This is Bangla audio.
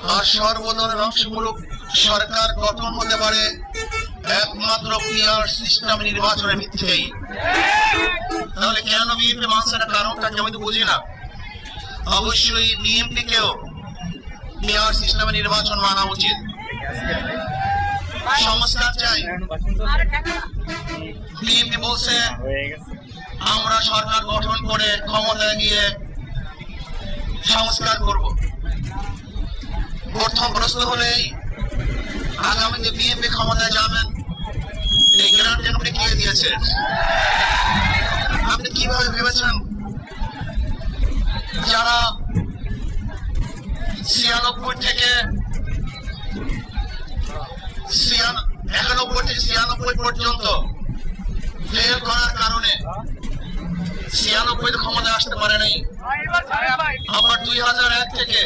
আর সর্বদলের অংশমূলক সরকার গঠন হতে পারে একমাত্র পিআর সিস্টেম নির্বাচনের ভিত্তিতেই। তাহলে কেন বিএনপি মানছে না, কারণটা কি আমি তো বুঝি না। অবশ্যই বিএনপি কেও পিআর সিস্টেমে নির্বাচন মানা উচিত। সংস্কার চাই। বিএনপি বলছে আমরা সরকার গঠন করে ক্ষমতায় গিয়ে সংস্কার করব। প্রথম প্রশ্ন হলেই আগামীতে বিএনপি ক্ষমতায় যাবেন, এই গ্যারান্টি আপনি কে দিয়েছেন? আপনি কিভাবে ভেবেছেন যারা 96 থেকে 91 পর্যন্ত ফেল করার কারণে 96 ক্ষমতায় আসতে পারে নাই, আবার 2001 থেকে